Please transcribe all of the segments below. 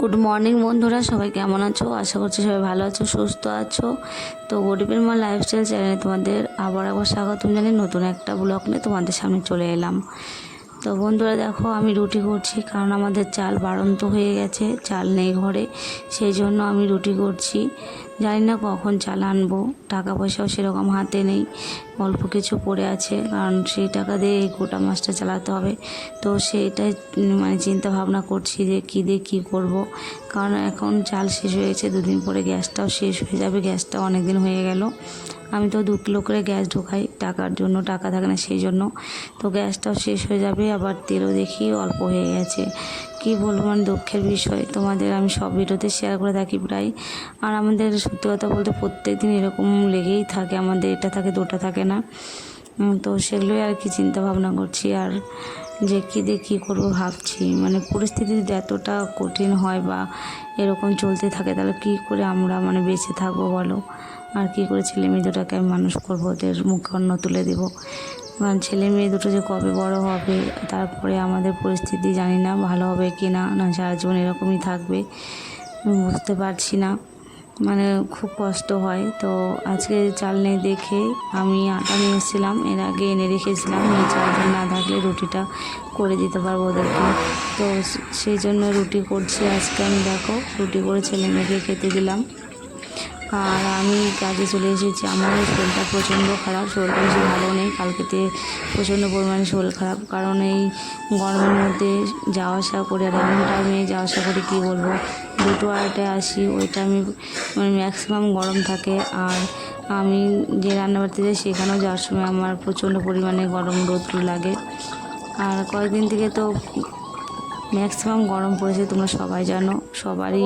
Good morning বন্ধুরা, সবাই কেমন আছো? আশা করছি সবাই ভালো আছো, সুস্থ আছো। তো গরিবের মা লাইফস্টাইল চ্যানেলে তোমাদের আবার একবার স্বাগতম জানিয়ে নতুন একটা ব্লগ নিয়ে তোমাদের সামনে চলে এলাম। তো বন্ধুরা দেখো, আমি রুটি করছি, কারণ আমাদের চাল বাড়ন্ত হয়ে গেছে, চাল নেই ঘরে, সেই জন্য আমি রুটি করছি। জানি না কখন চাল আনবো, টাকা পয়সাও সেরকম হাতে নেই, অল্প কিছু পড়ে আছে, কারণ সেই টাকা দিয়ে এই গোটা মাসটা চালাতে হবে। তো সেইটাই চিন্তা ভাবনা করছি যে কী দিয়ে কী করবো, কারণ এখন চাল শেষ হয়ে গেছে, দুদিন পরে গ্যাসটাও শেষ হয়ে যাবে, গ্যাসটাও অনেক দিন হয়ে গেল। আমি তো 2 কিলো করে গ্যাস ঢোকাই, টাকার জন্য, টাকা থাকে না সেই জন্য। তো গ্যাসটাও শেষ হয়ে যাবে, আবার তেলও দেখি অল্প হয়ে গেছে। কি বলবো, দুঃখের বিষয়। তোমাদের আমি সব ভিডিওতে শেয়ার করে থাকি প্রায়। আর আমাদের সত্যি কথা বলতে প্রত্যেক দিন এরকম লেগেই থাকে, আমাদের এটা থাকে দুটা থাকে না। তো সেগুলোই আর কি চিন্তা ভাবনা করছি, আর যে কী দিয়ে কী করবো ভাবছি। পরিস্থিতি যদি এতটা কঠিন হয় বা এরকম চলতে থাকে, তাহলে কী করে আমরা বেঁচে থাকবো বলো? আর কী করে ছেলে মেয়ে দুটাকে আমি মানুষ করবো, ওদের মুখে অন্ন তুলে দেবো? কারণ ছেলে মেয়ে দুটো যে কবে বড় হবে, তারপরে আমাদের পরিস্থিতি জানি না ভালো হবে কি না, না সারা জীবন এরকমই থাকবে, বুঝতে পারছি না। খুব কষ্ট হয়। তো আজকে চাল নেই দেখে আমি আটা নিয়ে এসেছিলাম, এর আগে এনে রেখেছিলাম, এই চালটা না থাকলে রুটিটা করে দিতে পারবো ওদেরকে। তো সেই জন্য রুটি করছি আজকে আমি। দেখো, রুটি করে ছেলে মেয়েকে খেতে দিলাম, আর আমি কাজে চলে এসেছি। আমারও শরীরটা প্রচণ্ড খারাপ, শরীরটা বেশি ভালো নেই, কালকেতে প্রচণ্ড পরিমাণে শরীর খারাপ, কারণ এই গরমের মধ্যে যাওয়া আসা করে, আর এমন টাইমে যাওয়া আসা করে কী বলবো, 2টো-2:30টায় আসি, ওই টাইমে ম্যাক্সিমাম গরম থাকে। আর আমি যে রান্নাবাড়িতে যাই সেখানেও যাওয়ার সময় আমার প্রচণ্ড পরিমাণে গরম রোদ লাগে। আর কয়েকদিন থেকে তো ম্যাক্সিমাম গরম পড়েছে, তোমরা সবাই জানো, সবারই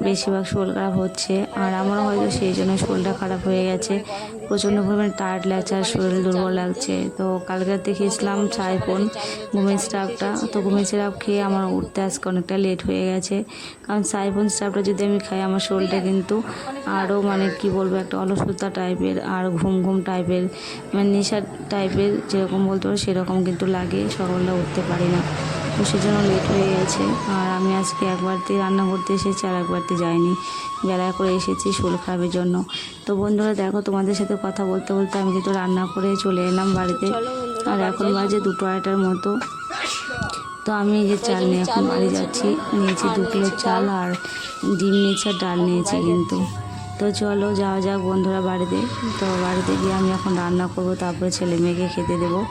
বেশিরভাগ শরীর খারাপ হচ্ছে। আর আমারও হয়তো সেই জন্য শরীরটা খারাপ হয়ে গেছে, প্রচণ্ড পরিমাণে টায়ার্ড লাগছে আর শরীর দুর্বল লাগছে। তো কালকে দেখিয়েছিলাম সাইফোন ঘুমের স্টাফটা, তো ঘুমের স্টাফ খেয়ে আমার উঠতে আজকে অনেকটা লেট হয়ে গেছে। কারণ সাইফোন স্টাফটা যদি আমি খাই, আমার শরীরটা কিন্তু আরও কী বলবো, একটা অলসতা টাইপের আর ঘুম ঘুম টাইপের, নেশা টাইপের, যেরকম বলতে পারো সেরকম কিন্তু লাগে, সকালবেলা উঠতে পারি না। তো সেজন্য লেট হয়ে গেছে। আর আমি আজকে একবারতে রান্না করতে এসেছি, আর একবারতে যাইনি, বেলায় করে এসেছি শরীর খারাপের জন্য। তো বন্ধুরা দেখো, তোমাদের সাথে কথা বলতে বলতে আমি কিন্তু রান্না করে চলে এলাম বাড়িতে, আর এখন বাজে 2টো-2:30টার মতো। তো আমি এই যে চাল নিয়ে এখন বাড়ি যাচ্ছি, নিয়েছি 2 কিলো চাল, আর ডিম নিয়েছি, আর ডাল নিয়েছি কিন্তু। তো চলো যাওয়া যাক বন্ধুরা বাড়িতে। তো বাড়িতে গিয়ে আমি এখন রান্না করব, তারপরে ছেলে মেয়েকে খেতে দেবো।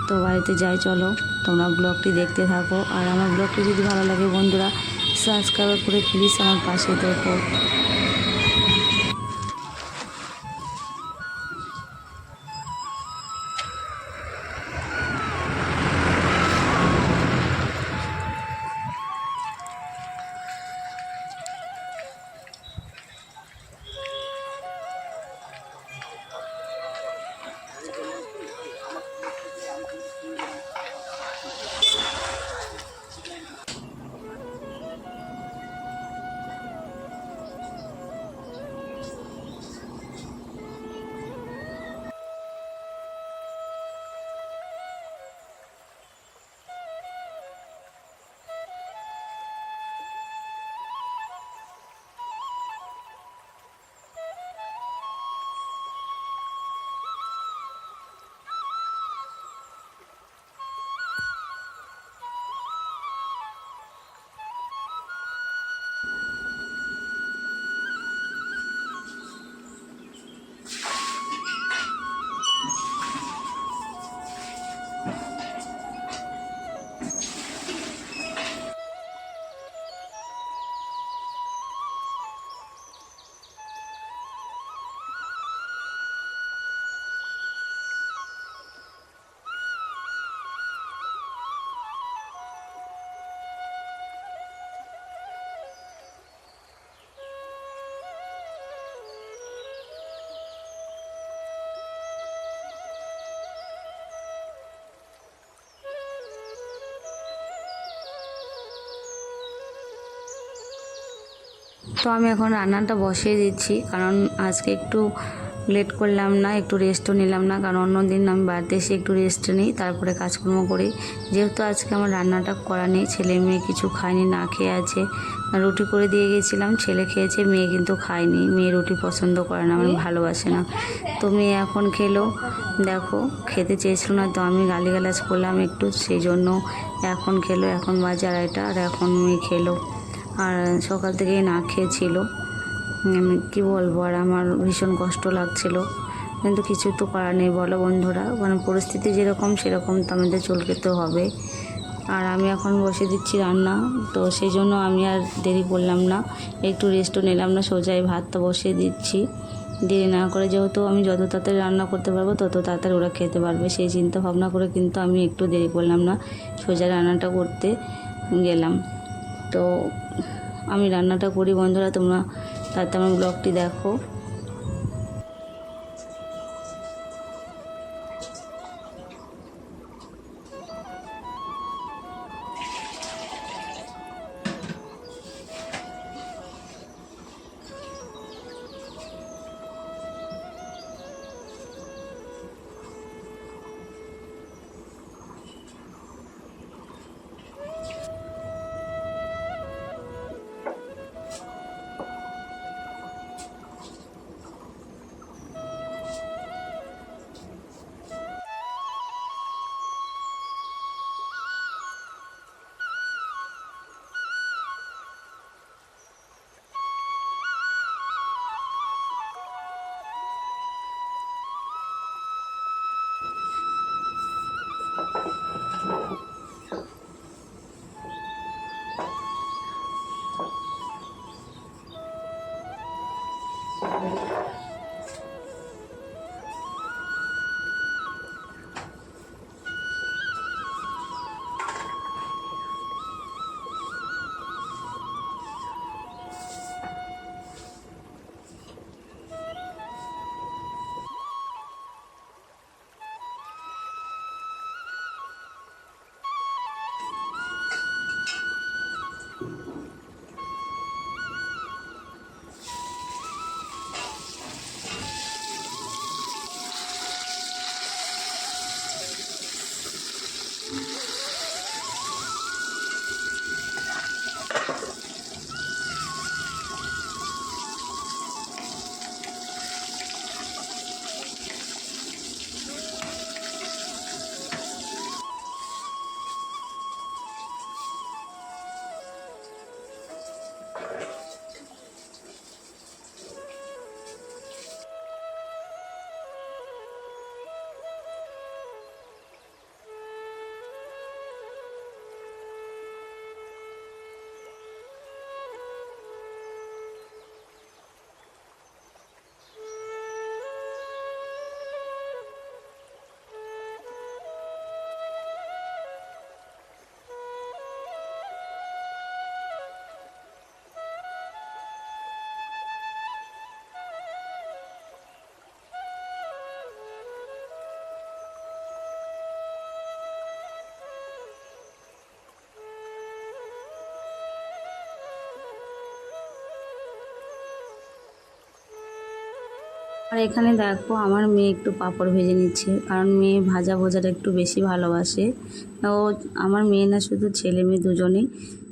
তো বাড়িতে যাই, চলো তোমরা ব্লগটি দেখতে থাকো। আর আমার ব্লগটি যদি ভালো লাগে বন্ধুরা, সাবস্ক্রাইব করে প্লিজ আমার পাশে দেখো। তো আমি এখন রান্নাটা বসিয়ে দিচ্ছি, কারণ আজকে একটু লেট করলাম না, একটু রেস্টও নিলাম না, কারণ অন্য দিন আমি বাড়িতে এসে একটু রেস্ট নিই, তারপরে কাজকর্ম করি। যেহেতু আজকে আমার রান্নাটা করা নেই, ছেলে মেয়ে কিছু খায়নি, না খেয়ে আছে। রুটি করে দিয়ে গেছিলাম, ছেলে খেয়েছে, মেয়ে কিন্তু খায়নি। মেয়ে রুটি পছন্দ করে না, মানে ভালোবাসে না। তো মেয়ে এখন খেলো, দেখো খেতে চেয়েছিল না, তো আমি গালিগালাজ করলাম একটু, সেই জন্য এখন খেলো। এখন বাজে 2:30, আর এখন মেয়ে খেলো। আর সকাল থেকেই না খেয়েছিল। কী বলবো, আর আমার ভীষণ কষ্ট লাগছিল, কিন্তু কিছু তো করার নেই বলো বন্ধুরা, মানে পরিস্থিতি যেরকম সেরকম তো আমাদের চলতে তো হবে। আর আমি এখন বসে দিচ্ছি রান্না, তো সেই জন্য আমি আর দেরি করলাম না, একটু রেস্টও নিলাম না, সোজাই ভাতটা বসিয়ে দিচ্ছি। দেরি না করে, যেহেতু আমি যত তাড়াতাড়ি রান্না করতে পারবো তত তাড়াতাড়ি ওরা খেতে পারবে, সেই চিন্তা ভাবনা করে কিন্তু আমি একটু দেরি করলাম না, সোজা রান্নাটা করতে গেলাম। তো আমি রান্নাটা করি বন্ধুরা, তোমরা তাতে আমার ব্লগটি দেখো। আর এখানে দেখো আমার মেয়ে একটু পাঁপড় ভেজে নিচ্ছে, কারণ মেয়ে ভাজা ভোজাটা একটু বেশি ভালোবাসে। ও আমার মেয়ে না, শুধু ছেলে মেয়ে দুজনেই,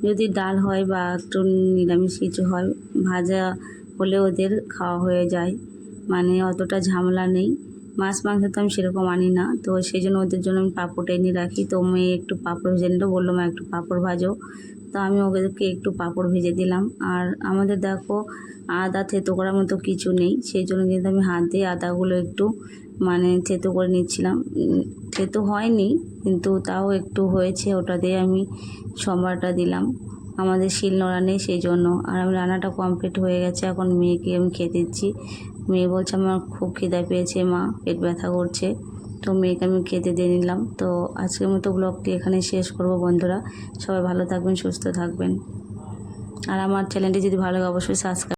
যদি ডাল হয় বা একটু নিরামিষ কিছু হয়, ভাজা হলে ওদের খাওয়া হয়ে যায়, মানে অতটা ঝামেলা নেই। মাছ মাংস তো আমি সেরকম আনি না, তো সেই জন্য ওদের জন্য আমি পাঁপড়টা এনে রাখি। তো মেয়ে একটু পাঁপড় ভেজে নিল, বললো মা একটু পাঁপড় ভাজো, তো আমি ওদেরকে একটু পাঁপড় ভেজে দিলাম। আর আমাদের দেখো আদা থেতো করার মতো কিছু নেই, সেই জন্য কিন্তু আমি হাত দিয়ে আদাগুলো একটু মানে থেতো করে নিচ্ছিলাম। থেতো হয়নি, কিন্তু তাও একটু হয়েছে, ওটা দিয়ে আমি সম্বারটা দিলাম। আমাদের শিলনোড়া নেই সেই জন্য। আর আমি রান্নাটা কমপ্লিট হয়ে গেছে, এখন মেয়েকে আমি খেতে দিচ্ছি। মেয়ে বলছে আমার খুব খিদা পেয়েছে মা, পেট ব্যথা করছে, তো মেয়েকে আমি খেতে দিয়ে নিলাম। তো আজকের মতো ব্লগটি এখানে শেষ করব বন্ধুরা, সবাই ভালো থাকবেন, সুস্থ থাকবেন। আর আমার চ্যানেলটি যদি ভালো লাগে অবশ্যই সাবস্ক্রাইব